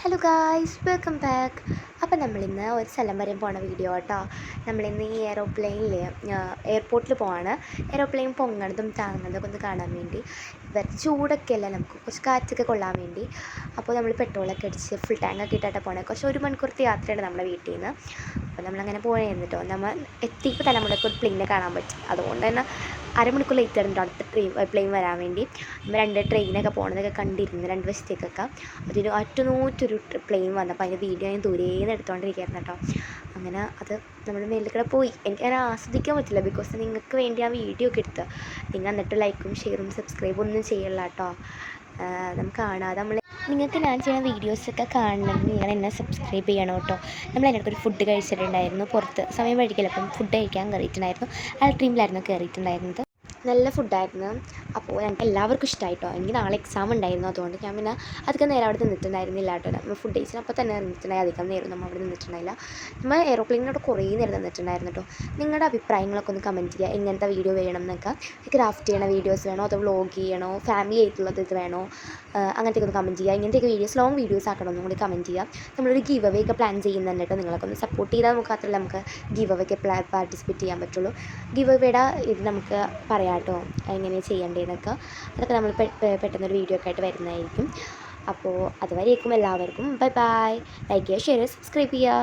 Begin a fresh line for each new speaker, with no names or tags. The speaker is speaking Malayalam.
Hello guys, welcome back. അപ്പോൾ നമ്മളിന്ന് ഒരു സ്ഥലം വരെ പോണ വീഡിയോ കേട്ടോ. നമ്മളിന്ന് ഈ എയർപോർട്ടിൽ പോവാണ്. എയ്റോപ്ലെയിൻ പൊങ്ങണതും താങ്ങുന്നതൊക്കെ ഒന്ന് കാണാൻ വേണ്ടി. ചൂടൊക്കെ അല്ല, നമുക്ക് കുറച്ച് കാറ്റൊക്കെ കൊള്ളാൻ വേണ്ടി. അപ്പോൾ നമ്മൾ പെട്രോളൊക്കെ അടിച്ച് ഫുൾ ടാങ്കൊക്കെ ഇട്ടിട്ട് പോണേ. കുറച്ച് 1 മണിക്കൂറത്തെ യാത്രയാണ് നമ്മുടെ വീട്ടിൽ നിന്ന്. അപ്പോൾ നമ്മളങ്ങനെ പോയിരുന്നു കേട്ടോ. നമ്മൾ എത്തിയപ്പോൾ തന്നെ നമ്മളൊക്കെ ഒരു പ്ലെയിനെ കാണാൻ പറ്റും. അതുകൊണ്ട് തന്നെ അരമണിക്കൂർ ലേറ്റ് ആയിരുന്നു അടുത്ത പ്ലെയിൻ വരാൻ വേണ്ടി. നമ്മൾ 2 ട്രെയിനൊക്കെ പോകണതൊക്കെ കണ്ടിരുന്നു, 2 വശത്തേക്കൊക്കെ. അതിന് ഒറ്റനൂറ്റൊരു പ്ലെയിൻ വന്നപ്പോൾ അതിൻ്റെ വീഡിയോ ഞാൻ ദൂരേന്ന് എടുത്തുകൊണ്ടിരിക്കുകയായിരുന്നു കേട്ടോ. അങ്ങനെ അത് നമ്മൾ മേലിൽ കൂടെ പോയി. എനിക്കങ്ങനെ ആസ്വദിക്കാൻ പറ്റില്ല, ബിക്കോസ് നിങ്ങൾക്ക് വേണ്ടി ആ വീഡിയോ ഒക്കെ എടുത്ത്. നിങ്ങൾ എന്നിട്ട് ലൈക്കും ഷെയറും സബ്സ്ക്രൈബും ഒന്നും ചെയ്യല്ല കേട്ടോ. നമുക്ക് കാണാതെ നിങ്ങൾക്ക് ഞാൻ ചെയ്യുന്ന വീഡിയോസൊക്കെ കാണണമെങ്കിൽ നിങ്ങൾ എന്നെ സബ്സ്ക്രൈബ് ചെയ്യണം കേട്ടോ. നമ്മൾ അതിനടുത്തൊരു ഫുഡ് കഴിച്ചിട്ടുണ്ടായിരുന്നു, പുറത്ത് സമയം വഴിക്കില്ല, അപ്പം ഫുഡ് കഴിക്കാൻ കയറിയിട്ടുണ്ടായിരുന്നു. ആ ട്രീമിലായിരുന്നു കയറിയിട്ടുണ്ടായിരുന്നത്. നല്ല ഫുഡായിരുന്നു. അപ്പോൾ ഞങ്ങൾക്ക് എല്ലാവർക്കും ഇഷ്ടമായിട്ടോ. എനിക്ക് നാളെ എക്സാം ഉണ്ടായിരുന്നു, അതുകൊണ്ട് ഞാൻ പിന്നെ അധികം നേരം അവിടെ നിന്നിട്ടുണ്ടായിരുന്നില്ല കേട്ടോ. നമ്മൾ ഫുഡ് കഴിച്ചപ്പോൾ തന്നെ നിന്നിട്ടുണ്ടായി, അധികം നേരം നമ്മൾ അവിടെ നിന്നിട്ടുണ്ടായില്ല. നമ്മൾ എയ്റോപ്ലെയിനോട് കുറേ നേരം നിന്നിട്ടുണ്ടായിരുന്നു കേട്ടോ. നിങ്ങളുടെ അഭിപ്രായങ്ങളൊക്കെ ഒന്ന് കമൻറ്റ് ചെയ്യുക. എങ്ങനത്തെ വീഡിയോ വേണം എന്നൊക്കെ. ക്രാഫ്റ്റ് ചെയ്യണ വീഡിയോസ് വേണോ, അതോ വ്ളോഗ് ചെയ്യണോ, ഫാമിലി ആയിട്ടുള്ളത് ഇത് വേണോ, അങ്ങനത്തെയൊക്കെ ഒന്ന് കമൻറ്റ് ചെയ്യുക. ഇങ്ങനത്തെയൊക്കെ വീഡിയോസ്, ലോങ് വീഡിയോസ് ആക്കണമെന്നും കൂടി കമൻറ്റ് ചെയ്യുക. നമ്മളൊരു ഗിവ് അവേ ഒക്കെ പ്ലാൻ ചെയ്യുന്നുണ്ട് കേട്ടോ. നിങ്ങളൊക്കെ ഒന്ന് സപ്പോർട്ട് ചെയ്താൽ മാത്രമല്ല നമുക്ക് ഗിവ് അവേ ഒക്കെ പാർട്ടിസിപ്പേറ്റ് ചെയ്യാൻ പറ്റുള്ളൂ. ഗിവ് അവേയുടെ ഇത് നമുക്ക് പറയാം കേട്ടോ, എങ്ങനെ ചെയ്യേണ്ടതെന്നൊക്കെ. അതൊക്കെ നമ്മൾ പെട്ടെന്നൊരു വീഡിയോ ഒക്കെ ആയിട്ട് വരുന്നതായിരിക്കും. അപ്പോൾ അതുവരേക്കും എല്ലാവർക്കും ബൈ ബൈ. ലൈക്ക് ചെയ്യുക, ഷെയർ ചെയ്യുക, സബ്സ്ക്രൈബ് ചെയ്യുക.